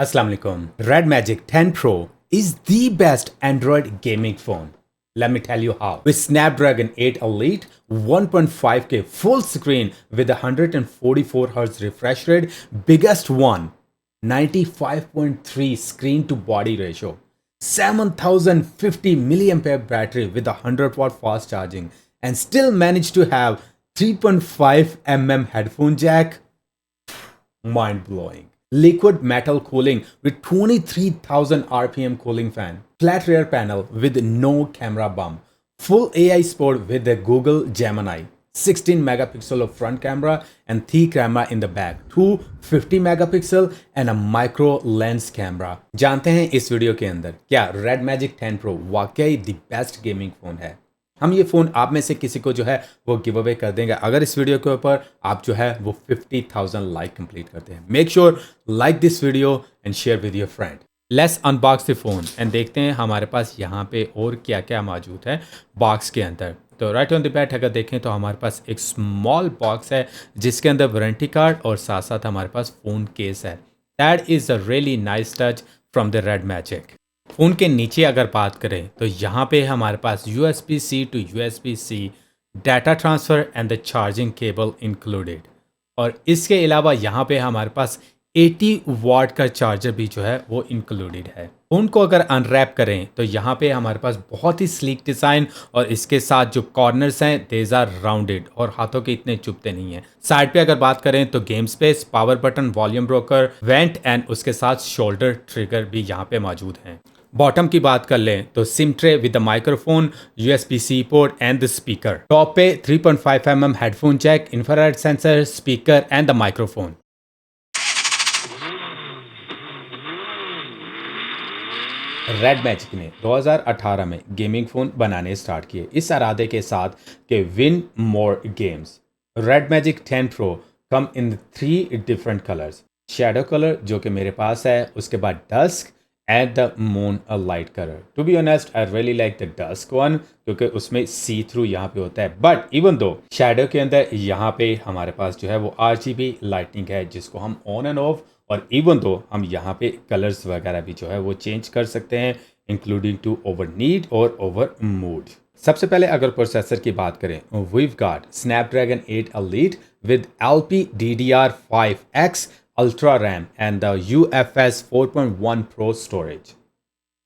Assalamu alaikum. Red Magic 10 Pro is the best Android gaming phone. Let me tell you how. With Snapdragon 8 Elite, 1.5K full screen with 144Hz refresh rate, biggest one, 95.3 screen to body ratio, 7050 milliampere battery with 100-watt fast charging, and still managed to have 3.5 headphone jack. Mind blowing. Liquid metal cooling with 23,000 RPM cooling fan. Flat rear panel with no camera bump. Full AI support with the Google Gemini. 16 megapixel of front camera and 3 camera in the back. 2 50 megapixel and a micro lens camera. जानते हैं इस video के अंदर क्या Red Magic 10 Pro वाकई the best gaming phone है। हम ये फ़ोन आप में से किसी को जो है वो गिव अवे कर देंगे अगर इस वीडियो के ऊपर आप जो है वो 50,000 लाइक कंप्लीट करते हैं। Make sure like this video and share with your friend. Let's unbox the phone and देखते हैं हमारे पास यहाँ पे और क्या क्या मौजूद है बॉक्स के अंदर। तो राइट ऑन द बैट अगर देखें तो हमारे पास एक स्मॉल बॉक्स है जिसके अंदर वारंटी कार्ड और साथ साथ हमारे पास फ़ोन केस है। That is a really nice touch from the red magic. Phone के नीचे अगर बात करें तो यहाँ पे हमारे पास USB-C to USB-C data transfer and the charging cable included और इसके अलावा यहाँ पे हमारे पास 80 वाट का चार्जर भी जो है वो इंक्लूडेड है। फ़ोन को अगर अनरैप करें तो यहाँ पे हमारे पास बहुत ही स्लीक डिज़ाइन और इसके साथ जो कॉर्नर्स हैं देज आर राउंडेड और हाथों के इतने चुभते नहीं हैं। साइड पे अगर बात करें तो game space, power button, volume broker, went and उसके साथ शोल्डर ट्रिगर भी यहाँ पे मौजूद हैं। बॉटम की बात कर लें तो SIM tray with the microphone, USB-C port and the speaker. Top पे 3.5 headphone jack, infrared sensor, speaker and the microphone. Red Magic ने 2018 में गेमिंग फ़ोन बनाने स्टार्ट किए इस इरादे के साथ कि win more games. Red magic 10 pro come in 3 different colours. Shadow colour जो कि मेरे पास है, उसके बाद dusk and the moon a light colour. To be honest I really like the dusk one क्योंकि उसमें सी थ्रू यहाँ पे होता है, बट इवन दो शेडो के अंदर यहाँ पे हमारे पास जो है वो RGB लाइटिंग है जिसको हम ऑन एंड ऑफ और इवन दो हम यहाँ पे कलर्स वगैरह भी जो है वो चेंज कर सकते हैं इंक्लूडिंग टू ओवर नीड और ओवर मूड। सबसे पहले अगर प्रोसेसर की बात करें, we've got Snapdragon 8 Elite with LPDDR5X Ultra RAM and the UFS 4.1 Pro storage.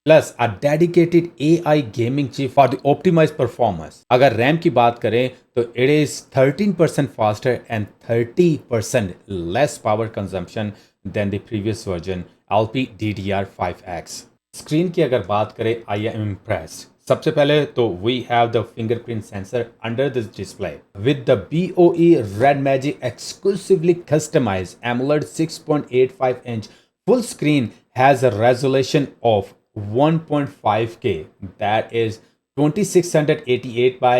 Plus a dedicated AI gaming chip for the optimized performance. अगर RAM की बात करें तो it is 13% faster and 30% less power consumption than the previous version LPDDR5X. Screen की अगर बात करें I am impressed. सबसे पहले तो we have the fingerprint sensor under this display with the BOE Red Magic exclusively customized AMOLED 6.85-inch full screen has a resolution of 1.5K, that is 2688 by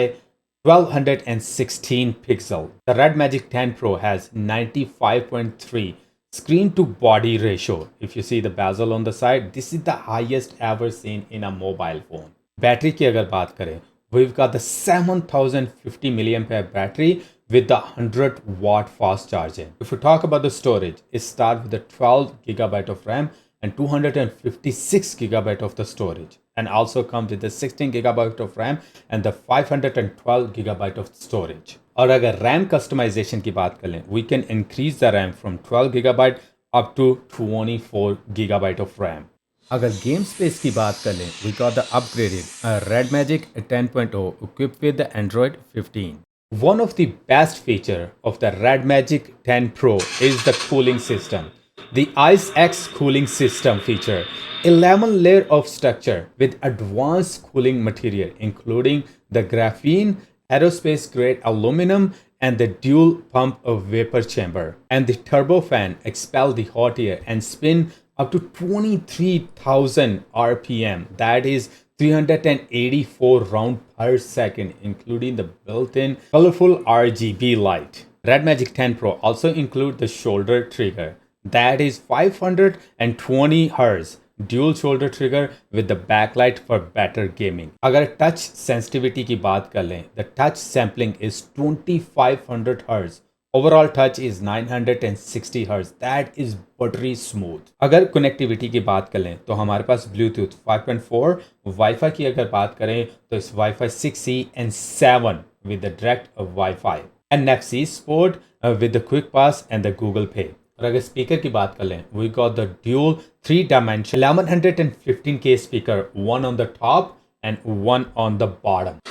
1216 pixel. The Red Magic 10 Pro has 95.3 screen to body ratio. If you see the bezel on the side, this is the highest ever seen in a mobile phone. Battery की अगर बात करें, we've got the 7050 milliampere battery with the 100 watt fast charging. If we talk about the storage, it starts with the 12 gigabyte of RAM and 256 gigabyte of the storage, and also comes with the 16 gigabyte of RAM and the 512 gigabyte of storage. और अगर RAM customization की बात करें, we can increase the RAM from 12 gigabyte up to 24 gigabyte of RAM. अगर game space की बात कर लें, we got the upgraded Red Magic 10.0 equipped with the Android 15. One of the best feature of the Red Magic 10 Pro is the cooling system. The IceX cooling system feature 11 layer of structure with advanced cooling material including the graphene, aerospace grade aluminum and the dual pump of vapor chamber. And the turbofan expel the hot air and spin up to 23,000 RPM, that is 384 round per second, including the built-in colorful RGB light. Red Magic 10 Pro also include the shoulder trigger, that is 520 Hz dual shoulder trigger with the backlight for better gaming. अगर touch sensitivity की बात कर लें, the touch sampling is 2500 Hz overall touch is 960 hertz, that is buttery smooth. अगर connectivity की बात करें तो हमारे पास ब्लूटूथ 5.4, वाईफाई की अगर बात करें तो इस wifi 6E and 7 with the direct wifi, NFC support with the quick pass and the Google Pay। और अगर स्पीकर की बात कर लें, we got the dual 3 dimension 1115K speaker, one on the top and one on the bottom।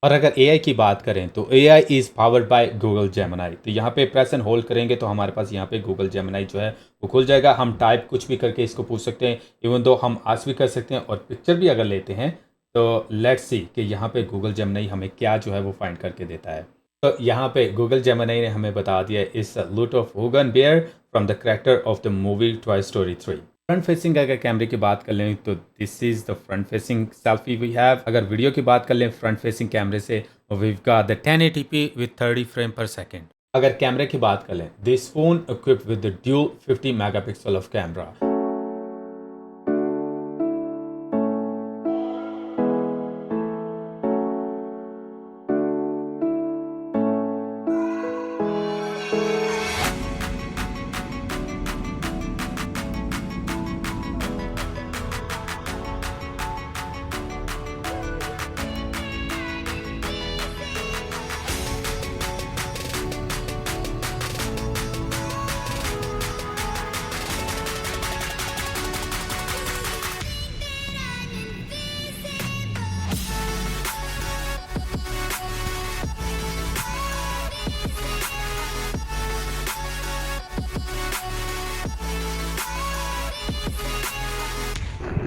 और अगर AI की बात करें तो AI is powered by Google Gemini. तो यहाँ पे प्रेस एंड होल्ड करेंगे तो हमारे पास यहाँ पे गूगल जेमिनाई जो है वो खुल जाएगा। हम टाइप कुछ भी करके इसको पूछ सकते हैं, इवन दो हम आस्क भी कर सकते हैं। और पिक्चर भी अगर लेते हैं तो लेट्स सी कि यहाँ पे गूगल जेमिनाई हमें क्या जो है वो फाइंड करके देता है। तो यहाँ पे गूगल जेमिनाई ने हमें बता दिया इस lots of huggin bear from the character of the movie Toy Story 3। Front facing अगर कैमरे की बात कर लें तो this is the front facing selfie we have. अगर वीडियो की बात कर लें फ्रंट फेसिंग कैमरे से, we've got the 1080p with 30 frame per second. अगर कैमरे की बात कर लें, this phone equipped with the dual 50 megapixel of camera.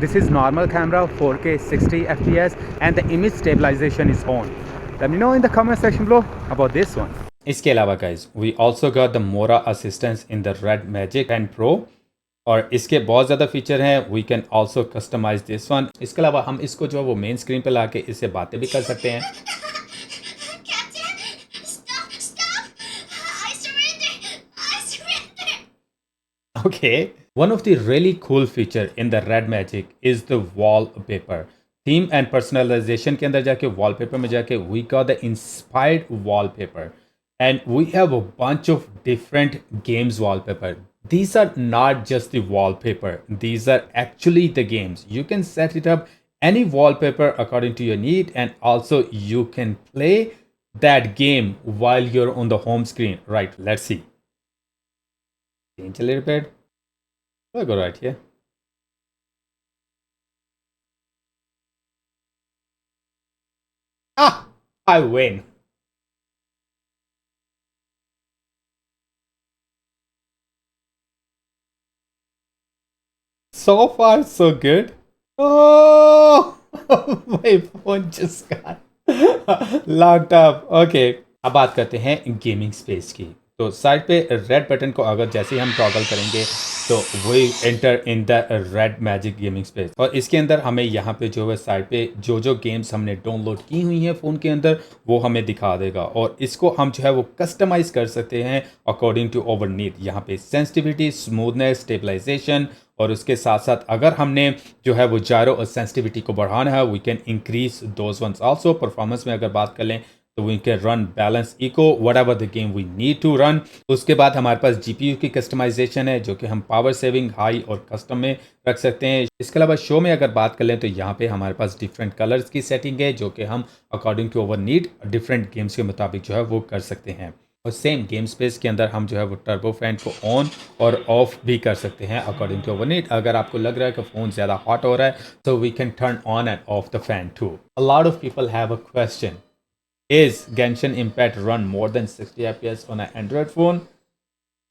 This is normal camera, 4K 60 FPS and the image stabilization is on. Let me know in the comment section below about this one. इसके अलावा guys, we also got the Mora assistance in the Red Magic 10 Pro और इसके बहुत ज़्यादा feature हैं। We can also customize this one। इसके अलावा हम इसको जो है वो मेन स्क्रीन पे लाके इससे बातें भी कर सकते हैं। Okay, one of the really cool feature in the Red Magic is the wallpaper theme and personalization के अंदर जाके wallpaper में जाके we got the inspired wallpaper and we have a bunch of different games wallpaper. These are not just the wallpaper, these are actually the games. You can set it up any wallpaper according to your need and also you can play that game while you're on the home screen. Right, let's see. Change a little bit. I'll go right here. Ah, I win. So far, so good. Oh, my phone just got locked up. Okay, अब बात करते हैं gaming space की। तो side पे red button को अगर जैसे ही हम टॉगल करेंगे तो वही enter in the red magic gaming space. और इसके अंदर हमें यहाँ पे जो है साइड पे जो गेम्स हमने डाउनलोड की हुई हैं फ़ोन के अंदर वो हमें दिखा देगा। और इसको हम जो है वो कस्टमाइज़ कर सकते हैं अकॉर्डिंग टू आवर नीड। यहाँ पे सेंसिटिविटी, स्मूथनेस, स्टेबलाइजेशन और उसके साथ साथ अगर हमने जो है वो जायरो और सेंसिटिविटी को बढ़ाना है we can increase those ones also. Performance में अगर बात कर लें तो we can run balance eco whatever the game we need to run. उसके बाद हमारे पास GPU की कस्टमाइजेशन है जो कि हम पावर सेविंग, हाई और कस्टम में रख सकते हैं। इसके अलावा शो में अगर बात कर लें तो यहाँ पे हमारे पास डिफरेंट कलर्स की सेटिंग है जो कि हम according to our need different games के मुताबिक जो है वो कर सकते हैं। और सेम गेम स्पेस के अंदर हम जो है वो टर्बो फैन को ऑन और ऑफ भी कर सकते हैं अकॉर्डिंग टू अवर नीड। अगर आपको लग रहा है कि फ़ोन ज़्यादा हॉट हो रहा है तो we can turn on and off the fan too. A lot of people have a question, is Genshin Impact run more than 60 FPS on an Android phone?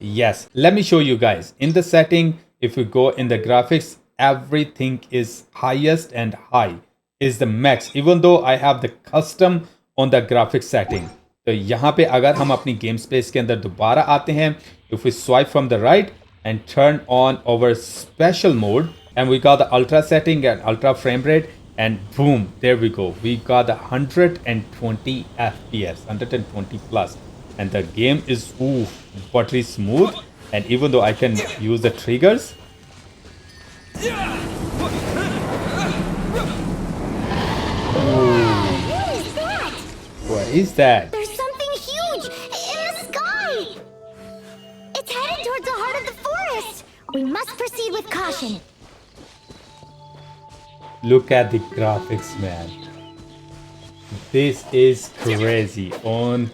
Yes, let me show you guys. In the setting, if you go in the graphics, everything is highest and high is the max, even though I have the custom on the graphics setting. तो यहाँ पे अगर हम अपनी game space के अंदर दोबारा आते हैं, if we swipe from the right and turn on our special mode and we got the ultra setting and ultra frame rate and boom, there we go, we got the 120 fps, 120 plus, and the game is buttery smooth. And even though I can use the triggers, What is that? what is that? There's something huge in the sky! It's headed towards the heart of the forest! We must proceed with caution. Look at the graphics, man. This is crazy. On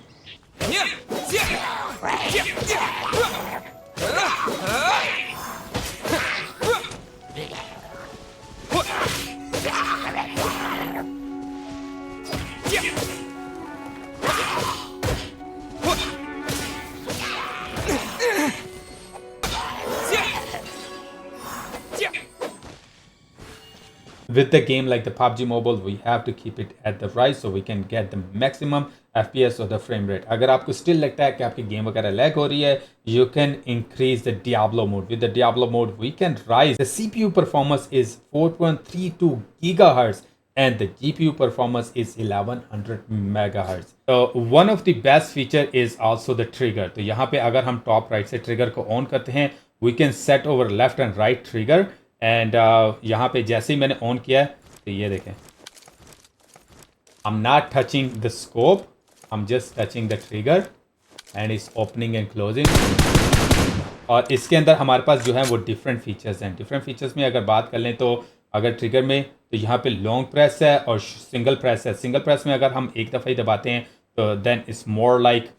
with the game like the PUBG Mobile, we have to keep it at the right so we can get the maximum FPS or the frame rate. अगर आपको still लगता है कि आपकी game वगैरह lag हो रही है, you can increase the Diablo mode. With the Diablo mode, we can rise. The CPU performance is 4.32 gigahertz and the GPU performance is 1100 megahertz. So one of the best feature is also the trigger. तो यहाँ पे अगर हम top right से trigger को on करते हैं, we can set over left and right trigger. And यहाँ पे जैसे ही मैंने ऑन किया है तो ये देखें, I am not touching the scope, I am just touching the trigger and it's opening and closing. और इसके अंदर हमारे पास जो है वो डिफरेंट फीचर्स हैं. डिफरेंट फीचर्स में अगर बात कर लें तो अगर ट्रिगर में तो यहाँ पे लॉन्ग प्रेस है और सिंगल प्रेस है. सिंगल प्रेस में अगर हम एक दफ़ा ही दबाते हैं तो then it's more like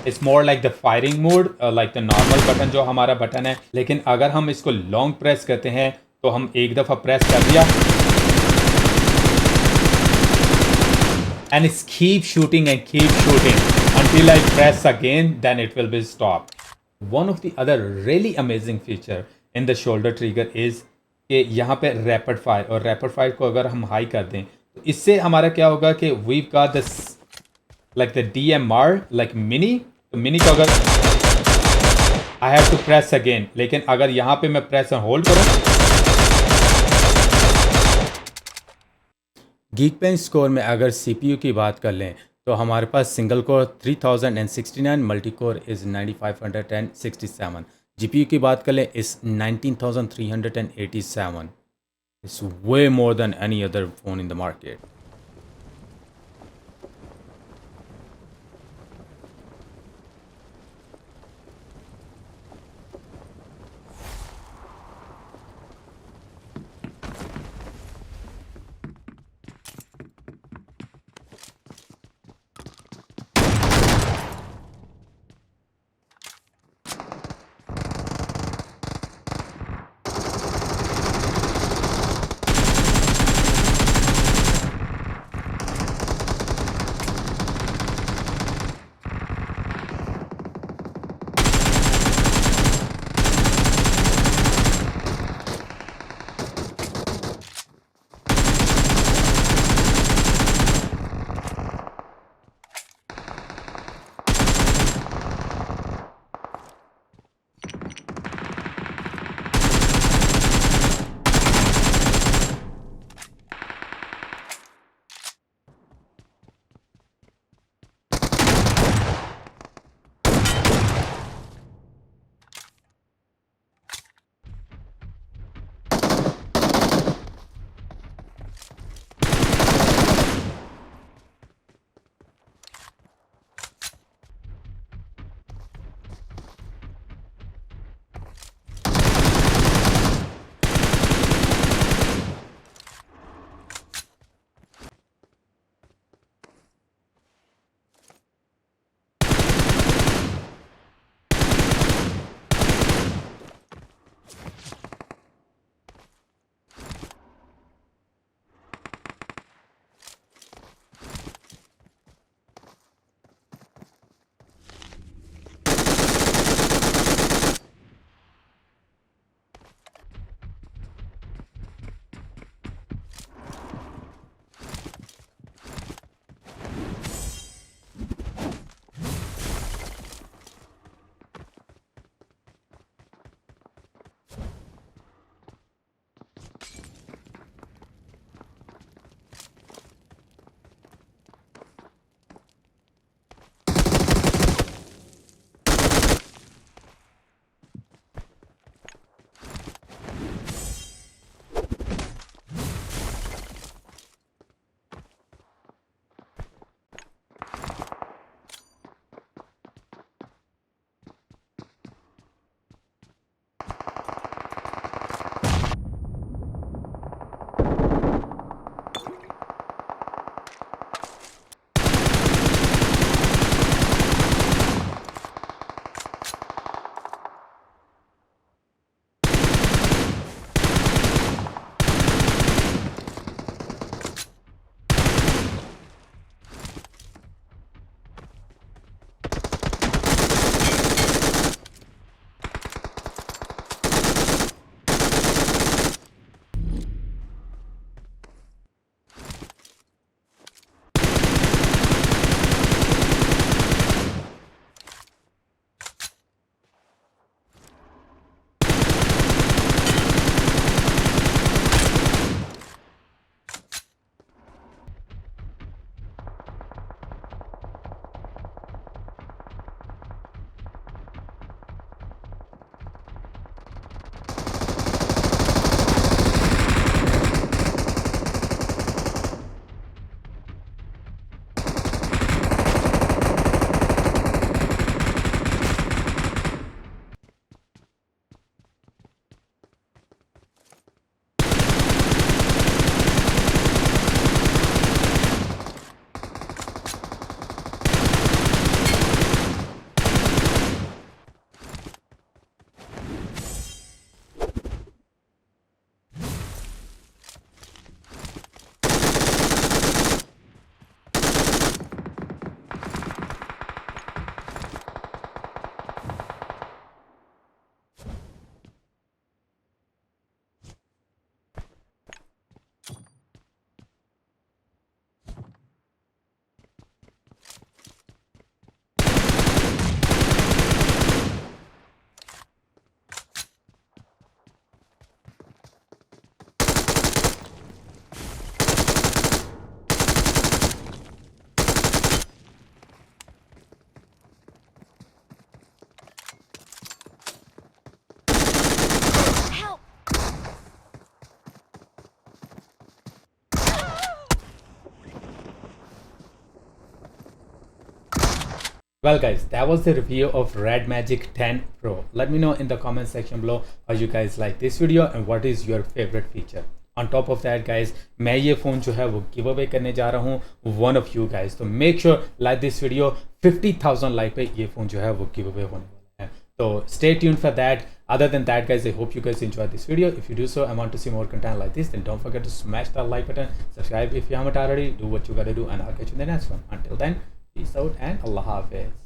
it's more like the firing mode, like the normal button जो हमारा बटन है. लेकिन अगर हम इसको लॉन्ग प्रेस करते हैं तो हम एक दफ़ा प्रेस कर दिया and it's keep shooting until I press again, then it will be stopped. One of the other really amazing feature in the shoulder trigger is कि यहाँ पे रैपिड फायर, और रैपिड फायर को अगर हम हाई कर दें तो इससे हमारा क्या होगा कि we've got this like the DMR like mini. तो मिनी को अगर I have to press again, लेकिन अगर यहाँ पे मैं प्रेस एंड होल्ड करूँ. Geekbench स्कोर में अगर CPU की बात कर लें तो हमारे पास single core 3069, multi core is 9567. GPU की बात कर लें इस 19387. It's way more than any other phone in the market. Well guys, that was the review of Red Magic 10 Pro. Let me know in the comment section below how you guys like this video and what is your favorite feature. On top of that guys, मैं ये phone जो है वो give away करने जा रहा हूँ one of you guys. तो make sure like this video 50,000 like पे ये फ़ोन जो है वो गिव अवे होने वाला है. So stay tuned for that. Other than that guys, I hope you guys enjoyed this video. If you do so and want to see more content like this, then don't forget to smash that like button, subscribe if you haven't already, do what you gotta do, and I'll catch you in the next one. Until then, peace out and Allah Hafiz.